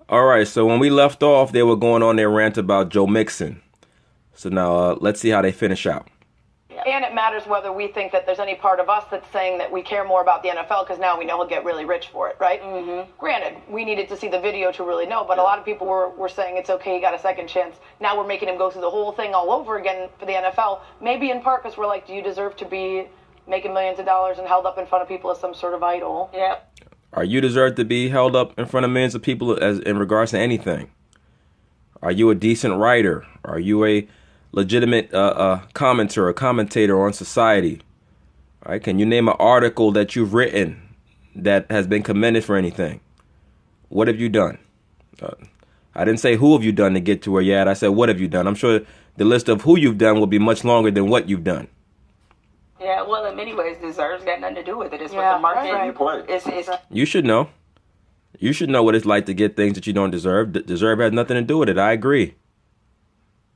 All right, so when we left off, they were going on their rant about Joe Mixon. So now let's see how they finish out. And it matters whether we think that there's any part of us that's saying that we care more about the NFL because now we know he'll get really rich for it, right? Granted, we needed to see the video to really know, but a lot of people were saying it's okay, he got a second chance. Now we're making him go through the whole thing all over again for the NFL. Maybe in part because we're like, do you deserve to be making millions of dollars and held up in front of people as some sort of idol? Yeah. Are you deserve to be held up in front of millions of people as in regards to anything? Are you a decent writer? Are you a legitimate commenter or commentator on society? All right, can you name an article that you've written that has been commended for anything? What have you done? I didn't say who have you done to get to where you're at. I said what have you done. I'm sure the list of who you've done will be much longer than what you've done. Yeah, well, in many ways, deserves got nothing to do with it. It's what the market is. You should know. You should know what it's like to get things that you don't deserve. Deserve has nothing to do with it. I agree.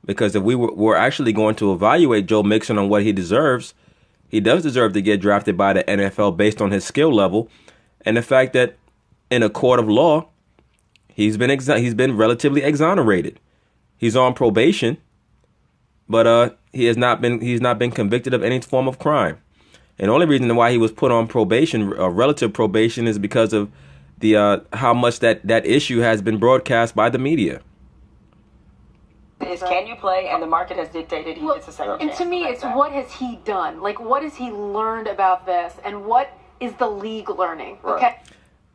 Because if we were actually going to evaluate Joe Mixon on what he deserves, he does deserve to get drafted by the NFL based on his skill level and the fact that in a court of law, he's been relatively exonerated. He's on probation, but he's not been convicted of any form of crime. And the only reason why he was put on probation, relative probation, is because of the how much that issue has been broadcast by the media. Is can you play? And the market has dictated he gets a second chance. And to me, it's what has he done? Like, what has he learned about this? And what is the league learning? Okay.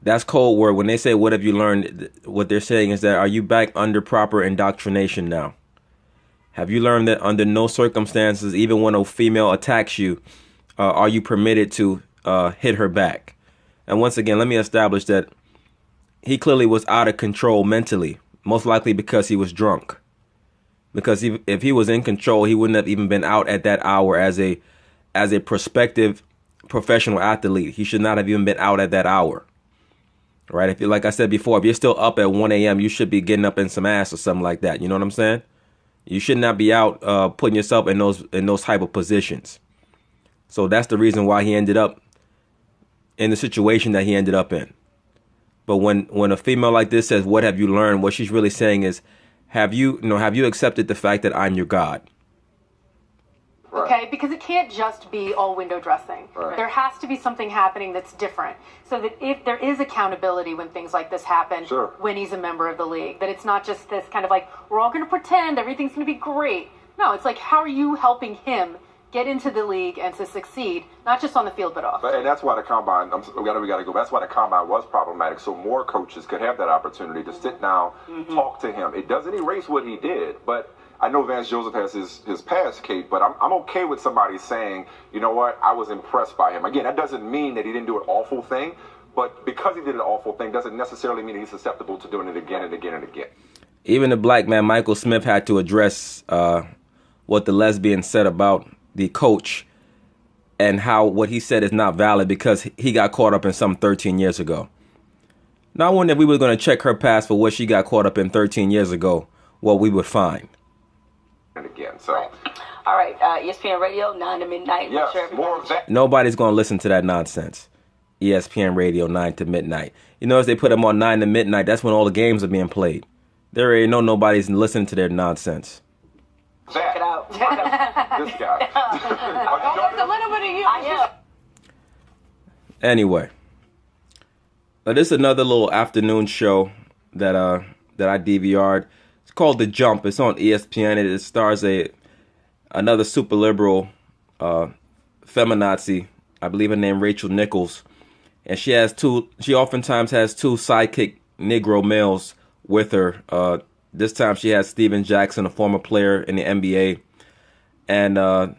That's cold word. When they say, what have you learned? What they're saying is that, are you back under proper indoctrination now? Have you learned that under no circumstances, even when a female attacks you, are you permitted to hit her back? And once again, let me establish that he clearly was out of control mentally, most likely because he was drunk. Because if he was in control, he wouldn't have even been out at that hour as a prospective professional athlete. He should not have even been out at that hour. Right? If you, like I said before, if you're still up at 1 a.m., you should be getting up in some ass or something like that. You know what I'm saying? You should not be out putting yourself in those type of positions. So that's the reason why he ended up in the situation that he ended up in. But when a female like this says, "What have you learned?" what she's really saying is, have you accepted the fact that I'm your God? Okay, because it can't just be all window dressing. Right. There has to be something happening that's different, so that if there is accountability when things like this happen, when he's a member of the league, that it's not just this kind of like, we're all going to pretend everything's going to be great. No, it's like, how are you helping him get into the league and to succeed, not just on the field, but off? And that's why the combine, we got to go. That's why the combine was problematic, so more coaches could have that opportunity to sit down, talk to him. It doesn't erase what he did, but I know Vance Joseph has his past, Kate, but I'm okay with somebody saying, you know what, I was impressed by him. Again, that doesn't mean that he didn't do an awful thing, but because he did an awful thing doesn't necessarily mean that he's susceptible to doing it again and again and again. Even the black man, Michael Smith, had to address what the lesbian said about the coach and how what he said is not valid because he got caught up in something 13 years ago. Now, I wonder if we were going to check her past for what she got caught up in 13 years ago, what we would find. And again, so. All right, ESPN Radio, 9 to midnight. Yes, more of that. Nobody's going to listen to that nonsense. ESPN Radio, 9 to midnight. You know, as they put them on 9 to midnight, that's when all the games are being played. There ain't nobody's listening to their nonsense. Check it out. This guy. There's a little bit of you. I am. Anyway, this is another little afternoon show that I DVR'd. It's called The Jump. It's on ESPN. It stars another super liberal feminazi. I believe her name Rachel Nichols, and she oftentimes has two sidekick Negro males with her. This time she has Steven Jackson, a former player in the NBA, and a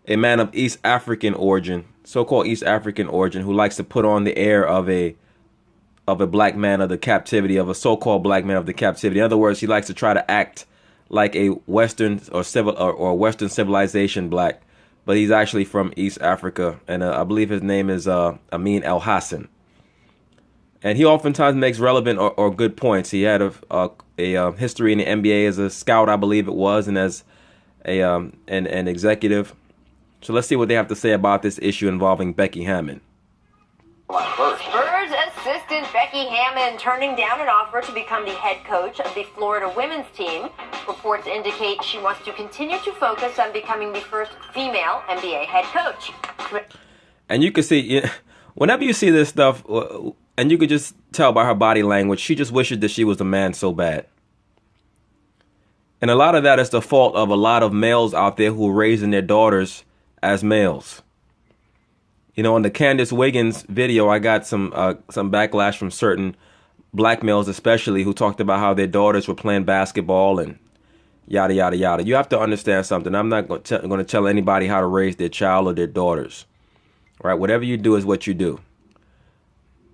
man of East African origin, so-called East African origin, who likes to put on the air of a black man of the captivity, of a so-called black man of the captivity. In other words, he likes to try to act like a Western or Western civilization black, but he's actually from East Africa, and I believe his name is Amin El Hassan. And he oftentimes makes relevant or good points. He had a history in the NBA as a scout, I believe it was, and as an executive. So let's see what they have to say about this issue involving Becky Hammon. Spurs assistant Becky Hammon turning down an offer to become the head coach of the Florida women's team. Reports indicate she wants to continue to focus on becoming the first female NBA head coach. And you can see, whenever you see this stuff, and you could just tell by her body language, she just wishes that she was a man so bad. And a lot of that is the fault of a lot of males out there who are raising their daughters as males. You know, in the Candace Wiggins video, I got some backlash from certain black males, especially, who talked about how their daughters were playing basketball and yada, yada, yada. You have to understand something. I'm not going to tell anybody how to raise their child or their daughters. Right? Whatever you do is what you do.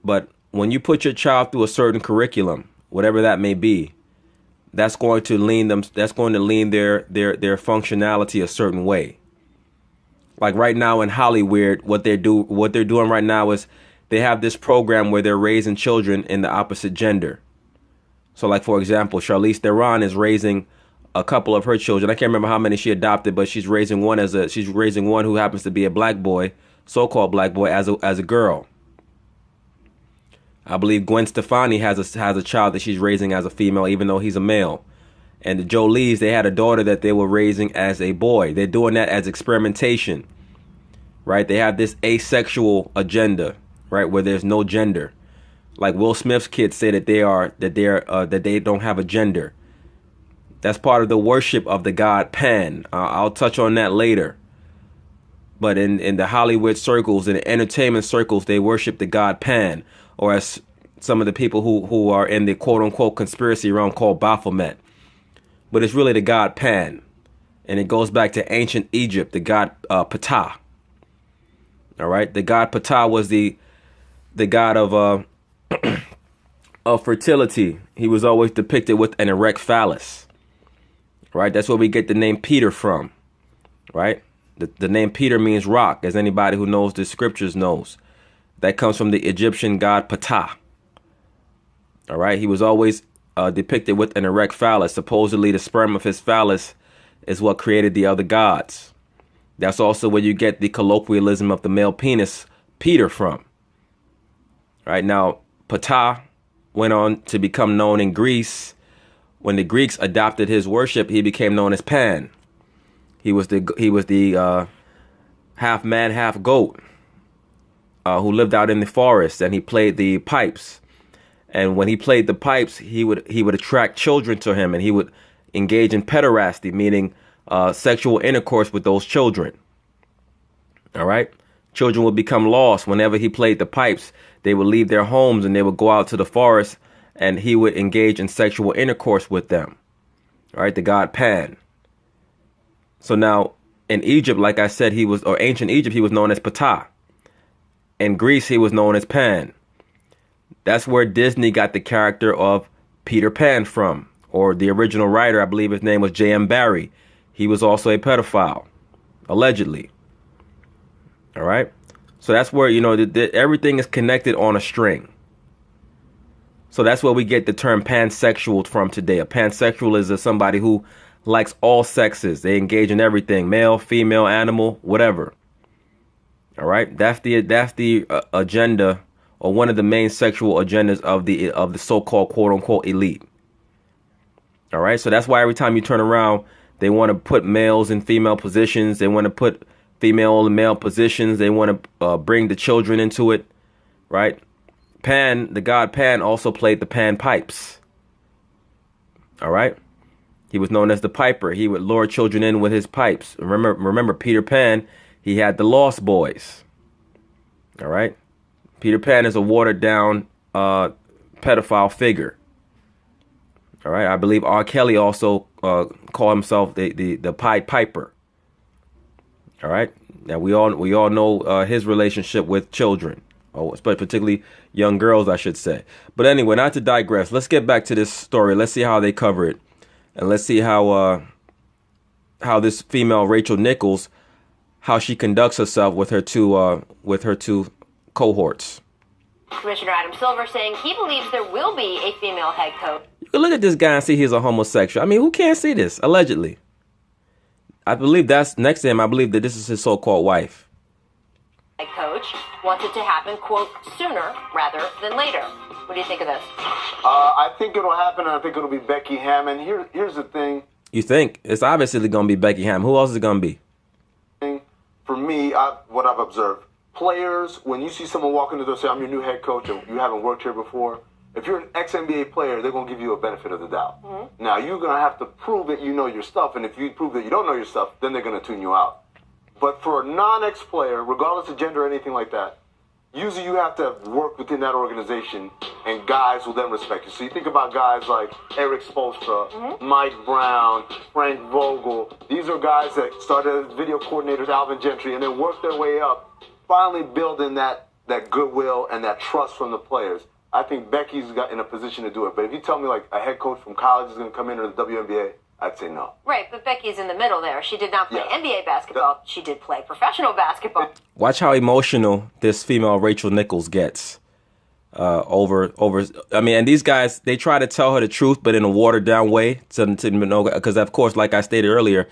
But when you put your child through a certain curriculum, whatever that may be, that's going to lean their functionality a certain way. Like right now in Hollywood, what they're doing right now is they have this program where they're raising children in the opposite gender. So like, for example, Charlize Theron is raising a couple of her children. I can't remember how many she adopted, but she's raising one who happens to be a black boy, so-called black boy, as a girl. I believe Gwen Stefani has a child that she's raising as a female, even though he's a male. And the Jolies, they had a daughter that they were raising as a boy. They're doing that as experimentation, right? They have this asexual agenda, right, where there's no gender. Like Will Smith's kids say that they don't have a gender. That's part of the worship of the god Pan. I'll touch on that later. But in the Hollywood circles, in the entertainment circles, they worship the god Pan, or as some of the people who are in the quote-unquote conspiracy realm called Baphomet. But it's really the god Pan. And it goes back to ancient Egypt, the god Ptah. All right? The god Ptah was the god of fertility. He was always depicted with an erect phallus. Right? That's where we get the name Peter from. Right? The name Peter means rock, as anybody who knows the scriptures knows. That comes from the Egyptian god Ptah. All right. He was always depicted with an erect phallus. Supposedly the sperm of his phallus is what created the other gods. That's also where you get the colloquialism of the male penis, Peter, from. Right. Now, Ptah went on to become known in Greece. When the Greeks adopted his worship, he became known as Pan. He was the half man, half goat. Who lived out in the forest, and he played the pipes. And when he played the pipes, he would attract children to him, and he would engage in pederasty, meaning sexual intercourse with those children. All right. Children would become lost whenever he played the pipes. They would leave their homes and they would go out to the forest, and he would engage in sexual intercourse with them. All right. The god Pan. So now in Egypt, like I said, ancient Egypt, he was known as Ptah. In Greece, he was known as Pan. That's where Disney got the character of Peter Pan from, or the original writer, I believe his name was J.M. Barrie. He was also a pedophile, allegedly. All right. So that's where, everything is connected on a string. So that's where we get the term pansexual from today. A pansexual is somebody who likes all sexes. They engage in everything, male, female, animal, whatever. All right, that's the agenda, or one of the main sexual agendas of the so-called quote-unquote elite. All right, so that's why every time you turn around, they want to put males in female positions. They want to put female in male positions. They want to bring the children into it. Right? Pan, the god Pan, also played the Pan pipes. All right, he was known as the piper. He would lure children in with his pipes. Remember Peter Pan. He had the Lost Boys. All right. Peter Pan is a watered down pedophile figure. All right. I believe R. Kelly also called himself the Pied Piper. All right. Now we all know his relationship with children, particularly young girls, I should say. But anyway, not to digress. Let's get back to this story. Let's see how they cover it, and let's see how this female Rachel Nichols, how she conducts herself with her two cohorts. Commissioner Adam Silver saying he believes there will be a female head coach. You can look at this guy and see he's a homosexual. I mean, who can't see this? Allegedly. I believe that's next to him. I believe that this is his so-called wife. Head coach. wants it to happen, quote, sooner rather than later. What do you think of this? I think it'll happen, and I think it'll be Becky Hammon. Here's the thing. You think? It's obviously going to be Becky Hammon. Who else is it going to be? For me, what I've observed, players, when you see someone walk in the door and say, I'm your new head coach, and you haven't worked here before, if you're an ex-NBA player, they're going to give you a benefit of the doubt. Mm-hmm. Now, you're going to have to prove that you know your stuff, and if you prove that you don't know your stuff, then they're going to tune you out. But for a non-ex player, regardless of gender or anything like that, usually you have to work within that organization, and guys will then respect you. So you think about guys like Eric Spoelstra, Mike Brown, Frank Vogel. These are guys that started as video coordinators, Alvin Gentry, and then worked their way up, finally building that goodwill and that trust from the players. I think Becky's got in a position to do it. But if you tell me like a head coach from college is going to come into the WNBA, I'd say no. Right, but Becky's in the middle there. She did not play NBA basketball. She did play professional basketball. Watch how emotional this female Rachel Nichols gets over. I mean, and these guys, they try to tell her the truth, but in a watered down way. Because of course, like I stated earlier,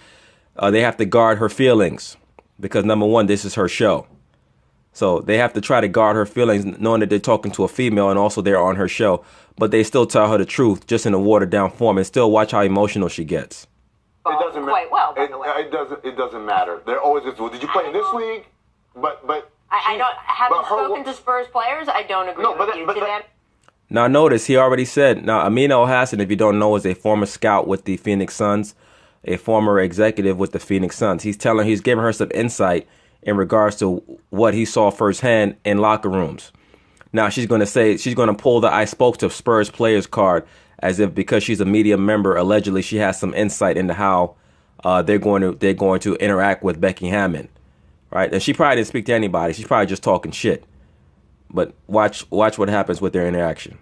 they have to guard her feelings because number one, this is her show. So they have to try to guard her feelings, knowing that they're talking to a female and also they're on her show. But they still tell her the truth, just in a watered down form, and still watch how emotional she gets. It doesn't matter. Quite well, by the way. It doesn't matter. They're always just, well, did you play in this league? But I don't haven't spoken to Spurs players. I don't agree with you. To them. Now notice he already said. Now Amina El-Hassan, if you don't know, is a former scout with the Phoenix Suns, a former executive with the Phoenix Suns. He's giving her some insight in regards to what he saw firsthand in locker rooms. Now she's going to pull the I spoke to Spurs players card as if because she's a media member, allegedly she has some insight into how they're going to interact with Becky Hammon, right? And she probably didn't speak to anybody. She's probably just talking shit. But watch what happens with their interaction.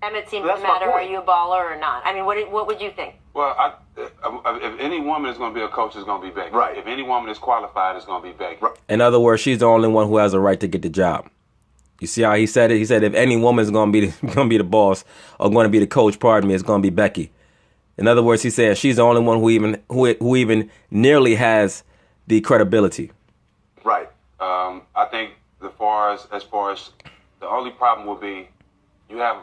It seems to matter. Are you a baller or not? I mean, what would you think? Well, if any woman is going to be a coach, it's going to be Becky. Right. If any woman is qualified, it's going to be Becky. Right. In other words, she's the only one who has a right to get the job. You see how he said it? He said if any woman is going to be the boss or going to be the coach, pardon me, it's going to be Becky. In other words, he's saying she's the only one who even nearly has the credibility. Right. I think as far as the only problem would be you have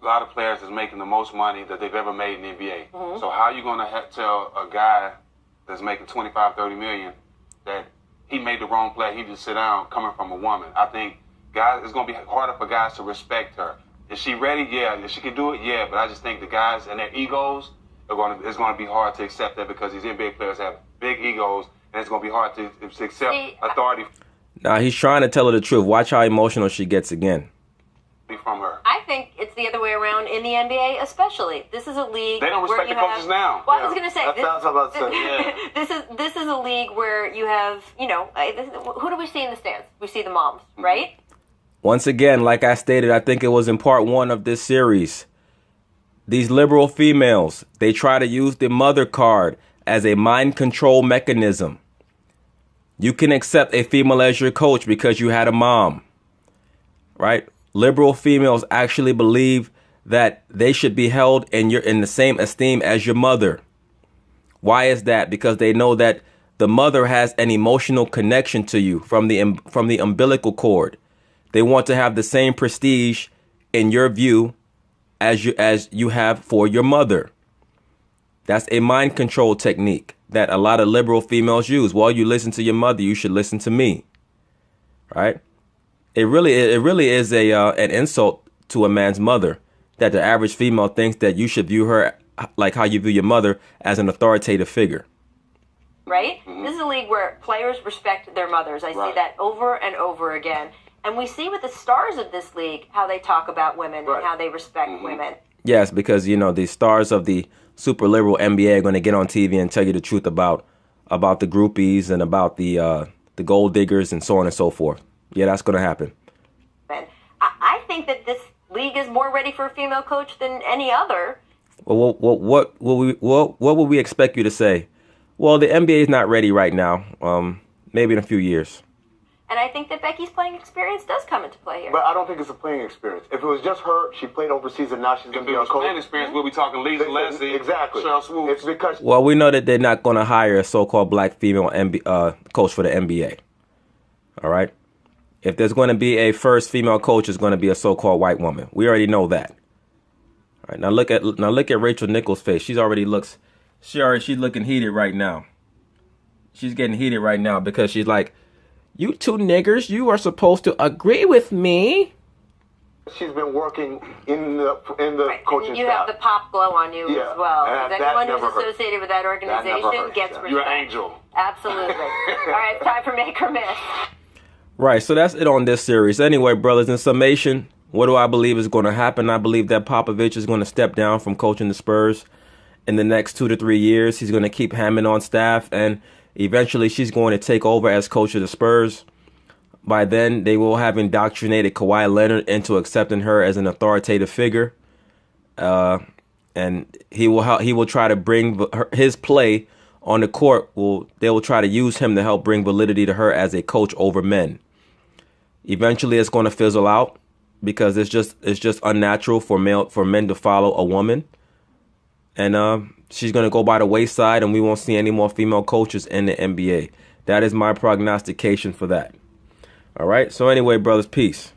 a lot of players that's making the most money that they've ever made in the NBA. Mm-hmm. So how are you going to tell a guy that's making 25, 30 million that he made the wrong play, he just sit down coming from a woman? I think guys, it's going to be harder for guys to respect her. Is she ready? Yeah. If she can do it, yeah. But I just think the guys and their egos it's going to be hard to accept that because these NBA players have big egos, and it's going to be hard to accept authority. Now he's trying to tell her the truth. Watch how emotional she gets again. From her. I think it's the other way around in the NBA, especially. This is a league. They don't respect the coaches now. Well, I was going to say. That's what I was about to say. This is a league where you have, who do we see in the stands? We see the moms, right? Once again, like I stated, I think it was in part 1 of this series. These liberal females, they try to use the mother card as a mind control mechanism. You can accept a female as your coach because you had a mom, right? Liberal females actually believe that they should be held in the same esteem as your mother. Why is that? Because they know that the mother has an emotional connection to you from the umbilical cord. They want to have the same prestige in your view as you have for your mother. That's a mind control technique that a lot of liberal females use. While you listen to your mother, you should listen to me. Right? It really is an insult to a man's mother that the average female thinks that you should view her like how you view your mother, as an authoritative figure. Right? Mm-hmm. This is a league where players respect their mothers. I see that over and over again. And we see with the stars of this league how they talk about women and how they respect women. Yes, because, the stars of the super liberal NBA are going to get on TV and tell you the truth about the groupies and about the gold diggers and so on and so forth. Yeah, that's going to happen. I think that this league is more ready for a female coach than any other. Well, what would we expect you to say? Well, the NBA is not ready right now. Maybe in a few years. And I think that Becky's playing experience does come into play here. But I don't think it's a playing experience. If it was just her, she played overseas and now she's going to be on coach. Playing experience, we'll be talking Lisa Leslie, exactly. Cheryl Swoops. It's because well, we know that they're not going to hire a so-called black female coach for the NBA. All right. If there's going to be a first female coach, it's going to be a so-called white woman. We already know that. All right, now look at Rachel Nichols' face. She's looking heated right now. She's getting heated right now because she's like, "You two niggers, you are supposed to agree with me." She's been working in the coaching staff. You have the pop glow on you as well. And anyone who's associated with that organization gets respect. You're an angel. Absolutely. All right, it's time for Make or Miss. Right, so that's it on this series. Anyway, brothers, in summation, what do I believe is going to happen? I believe that Popovich is going to step down from coaching the Spurs in the next 2 to 3 years. He's going to keep Hammond on staff, and eventually she's going to take over as coach of the Spurs. By then, they will have indoctrinated Kawhi Leonard into accepting her as an authoritative figure, and he will try to bring his play on the court. They will try to use him to help bring validity to her as a coach over men. Eventually, it's going to fizzle out because it's just unnatural for men to follow a woman, and she's going to go by the wayside, and we won't see any more female coaches in the NBA. That is my prognostication for that. All right. So anyway, brothers, peace.